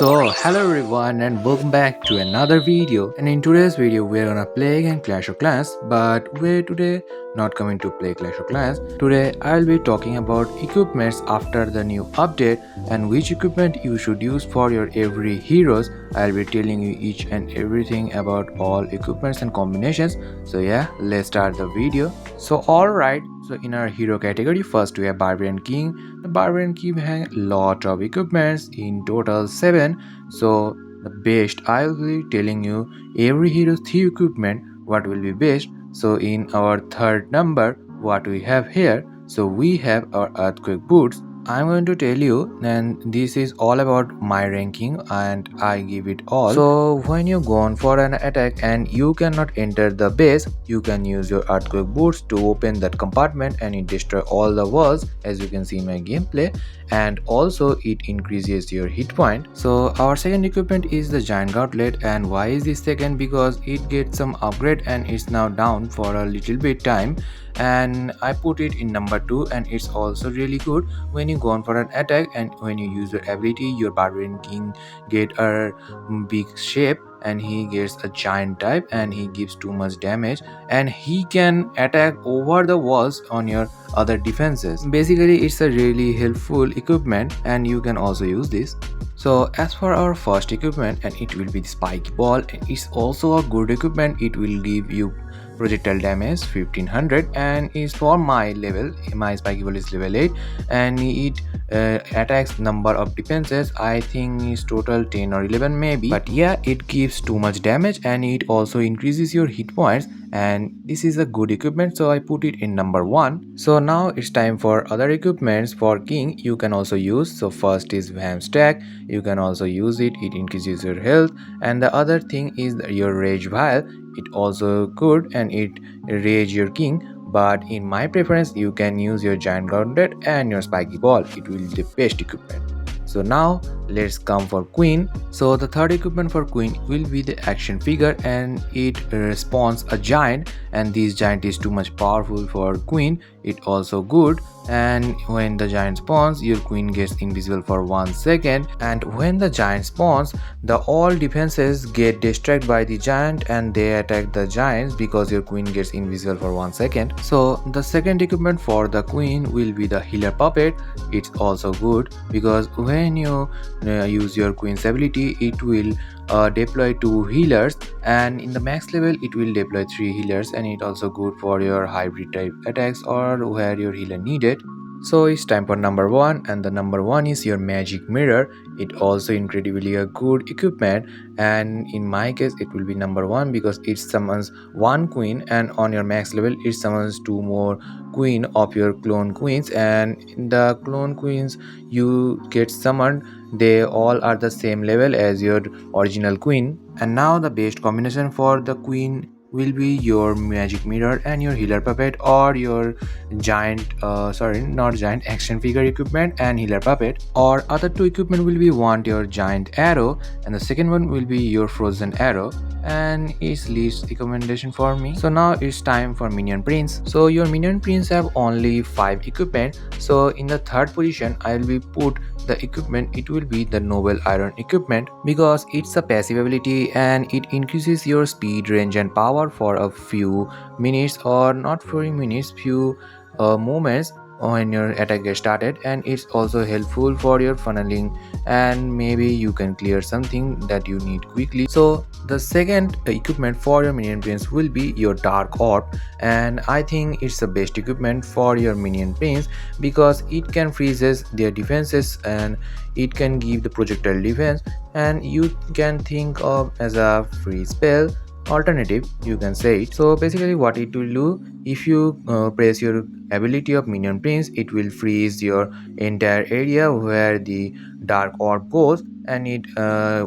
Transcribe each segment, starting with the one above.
So hello everyone and welcome back to another video, and in today's video we're gonna play again Clash of Clans, but we're today not coming to play Clash of Clans. Today I'll be talking about equipments after the new update and which equipment you should use for your every heroes. I'll be telling you each and everything about all equipments and combinations. So yeah, let's start the video. So alright, so in our hero category, first we have Barbarian King. The Barbarian King has a lot of equipments, in total 7. So the best, I will be telling you every hero's 3 equipment what will be best. So in our third number, what we have here, so we have our Earthquake Boots. I'm going to tell you, and this is all about my ranking and I give it all. So when you go on for an attack and you cannot enter the base, you can use your Earthquake Boots to open that compartment and it destroy all the walls, as you can see in my gameplay, and also it increases your hit point. So our second equipment is the Giant Gauntlet. And why is this second? Because it gets some upgrade and it's now down for a little bit time, and I put it in number 2, and it's also really good when you go on for an attack and when you use your ability. Your Barbarian King get a big shape and he gets a giant type and he gives too much damage, and he can attack over the walls on your other defenses. Basically it's a really helpful equipment and you can also use this. So as for our first equipment, and it will be the Spiky Ball, and it's also a good equipment. It will give you projectile damage 1500 and is for my level. My Spiky Ball is level 8 and it attacks number of defenses. I think is total 10 or 11 maybe, but yeah, it gives too much damage and it also increases your hit points, and this is a good equipment, so I put it in number 1. So now it's time for other equipments for King you can also use. So first is Ham Stack. You can also use it, it increases your health, and the other thing is your Rage Vial. It also good and it rage your king, but in my preference you can use your Giant Gauntlet and your Spiky Ball. It will be the best equipment. So now let's come for Queen. So the third equipment for Queen will be the action figure, and it spawns a giant, and this giant is too much powerful for Queen. It also good, and when the giant spawns your queen gets invisible for 1 second, and when the giant spawns the all defenses get distracted by the giant and they attack the giants because your queen gets invisible for 1 second. So the second equipment for the queen will be the Healer Puppet. It's also good because when you use your queen's ability, it will deploy 2 healers, and in the max level it will deploy 3 healers, and it also good for your hybrid type attacks or where your healer needed. So it's time for number 1, and the number 1 is your Magic Mirror. It also incredibly a good equipment, and in my case it will be number 1 because it summons 1 queen, and on your max level it summons 2 more queen of your clone queens, and in the clone queens you get summoned, they all are the same level as your original queen. And now the best combination for the queen will be your Magic Mirror and your Healer Puppet, or your giant not giant action figure equipment and Healer Puppet. Or other 2 equipment will be one your Giant Arrow and the second one will be your Frozen Arrow, and it's least recommendation for me. So now it's time for Minion Prince. So your Minion Prince have only 5 equipment. So in the third position I will be put the equipment. It will be the Noble Iron equipment because it's a passive ability and it increases your speed, range and power for a few minutes, or not for minutes, few moments when your attack gets started, and it's also helpful for your funneling, and maybe you can clear something that you need quickly. So the second equipment for your Minion Prince will be your Dark Orb, and I think it's the best equipment for your Minion Prince because it can freezes their defenses and it can give the projectile defense, and you can think of as a free spell alternative, you can say it. So basically what it will do, if you press your ability of Minion Prince, it will freeze your entire area where the Dark Orb goes, and it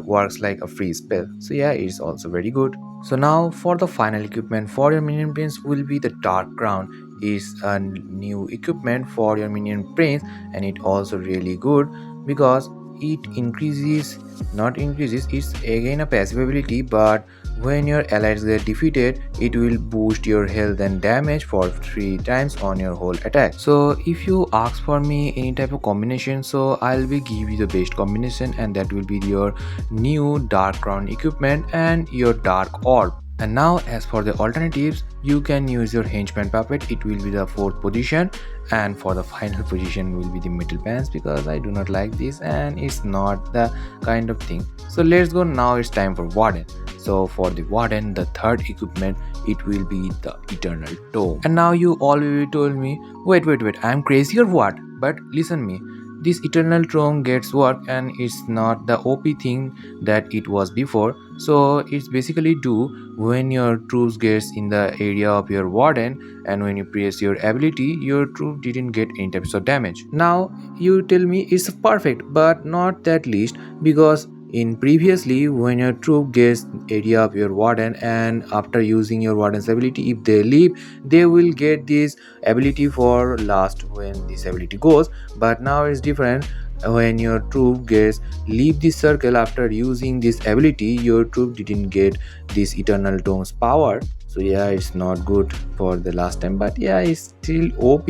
works like a free spell. So yeah, it's also very good. So now for the final equipment for your Minion Prince will be the Dark Crown. Is a new equipment for your Minion Prince, and it also really good because it increases, not increases, it's again a passive ability, but When your allies get defeated, it will boost your health and damage for 3 times on your whole attack. So if you ask for me any type of combination, so I'll be give you the best combination, and that will be your new dark crown equipment and your dark orb. And now as for the alternatives, you can use your henchman puppet, it will be the 4th position, and for the final position will be the metal pants, because I do not like this and it's not the kind of thing. So let's go, now it's time for warden. So for the warden, the 3rd equipment, it will be the eternal tome. And now you already told me, wait, I'm crazy or what? But listen me, this eternal tome gets work and it's not the OP thing that it was before. So it's basically do when your troops gets in the area of your warden, and when you press your ability, your troop didn't get any types of damage. Now you tell me it's perfect, but not that least, because in previously when your troop gets area of your warden, and after using your warden's ability, if they leave, they will get this ability for last when this ability goes. But now it's different. When your troop gets leave the circle after using this ability, your troop didn't get this eternal tome's power. So yeah, it's not good for the last time, but yeah, it's still OP,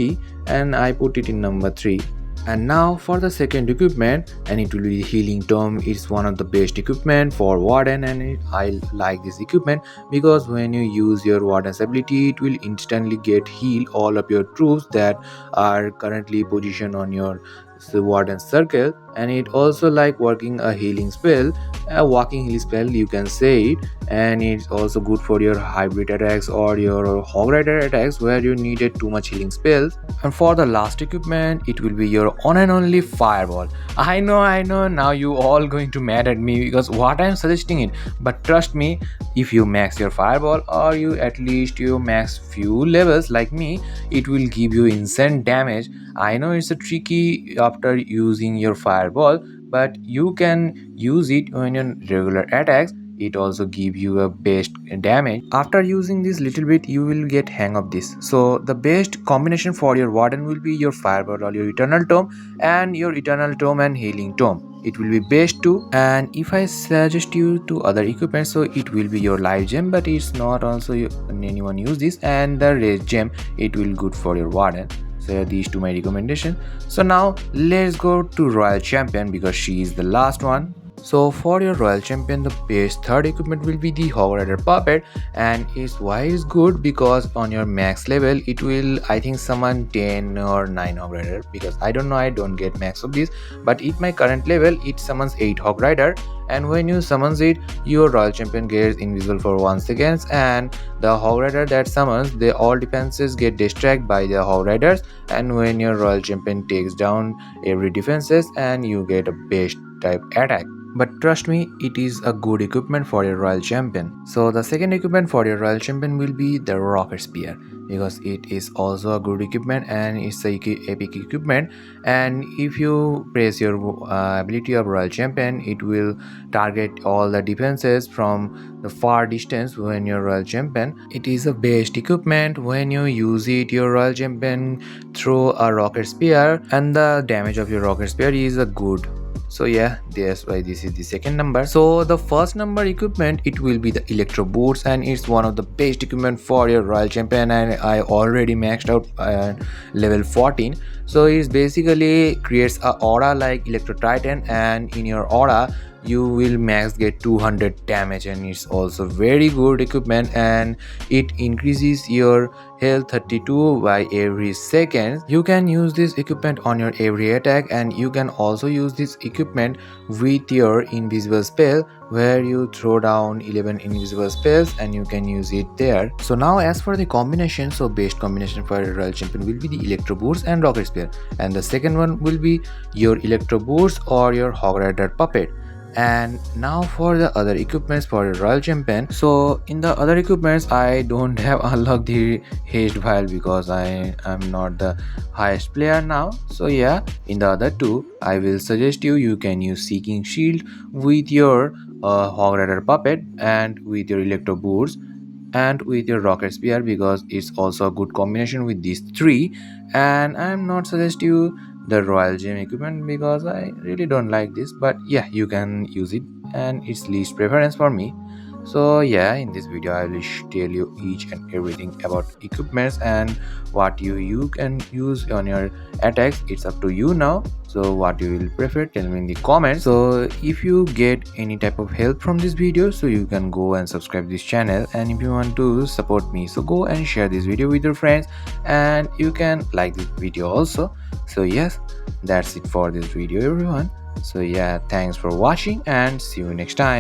and I put it in number 3. And now for the second equipment, and it will be healing tome. It's one of the best equipment for warden, and I like this equipment because when you use your warden's ability, it will instantly get heal all of your troops that are currently positioned on your warden's circle. And it also like working a healing spell, a walking healing spell you can say it. And it's also good for your hybrid attacks or your hog rider attacks where you needed too much healing spells. And for the last equipment, it will be your one and only fireball. I know, now you all going to mad at me because what I'm suggesting it, but trust me, if you max your fireball, or you at least you max few levels like me, it will give you insane damage. I know it's a tricky after using your fireball, but you can use it when your regular attacks. It also give you a best damage. After using this little bit, you will get hang of this. So the best combination for your warden will be your fireball or your eternal tome, and your eternal tome and healing tome, it will be best too. And if I suggest you to other equipment, so it will be your life gem, but it's not also anyone use this, and the race gem, it will good for your warden. So these two my recommendation. So now let's go to royal champion, because she is the last one. So for your royal champion, the best 3rd equipment will be the hog rider puppet, and it's why it's good because on your max level it will I think summon 10 or 9 hog rider, because I don't know, I don't get max of this, but at my current level it summons 8 hog rider. And when you summons it, your royal champion gets invisible for 1 second, and the hog rider that summons, they all defenses get distracted by the hog riders. And when your royal champion takes down every defenses, and you get a best type attack. But trust me, it is a good equipment for your royal champion. So the second equipment for your royal champion will be the rocket spear, because it is also a good equipment and it's a epic equipment. And if you press your ability of royal champion, it will target all the defenses from the far distance. When your royal champion, it is a best equipment. When you use it, your royal champion throw a rocket spear, and the damage of your rocket spear is a good. So yeah, that's why this is the second number. So the first number equipment, it will be the electro boots, and it's one of the best equipment for your royal champion, and I already maxed out level 14. So it basically creates a aura like electro titan, and in your aura you will max get 200 damage, and it's also very good equipment, and it increases your health 32 by every second. You can use this equipment on your every attack, and you can also use this equipment with your invisible spell, where you throw down 11 invisible spells and you can use it there. So now as for the combination, so best combination for a royal champion will be the electro boots and rocket spear, and the second one will be your electro boots or your hog rider puppet. And now for the other equipments for a royal champion. So in the other equipments, I don't have unlocked the haste vial because I am not the highest player now. So yeah, in the other two, I will suggest you can use seeking shield with your hog rider puppet, and with your electro boots, and with your rocket spear, because it's also a good combination with these three. And I'm not suggest you the royal gem equipment because I really don't like this, but yeah, you can use it and it's least preference for me. So yeah, in this video I will tell you each and everything about equipments and what you can use on your attacks. It's up to you now. So what you will prefer, tell me in the comments. So if you get any type of help from this video, so you can go and subscribe this channel, and if you want to support me, so go and share this video with your friends, and you can like this video also. So yes, that's it for this video everyone. So yeah, thanks for watching and see you next time.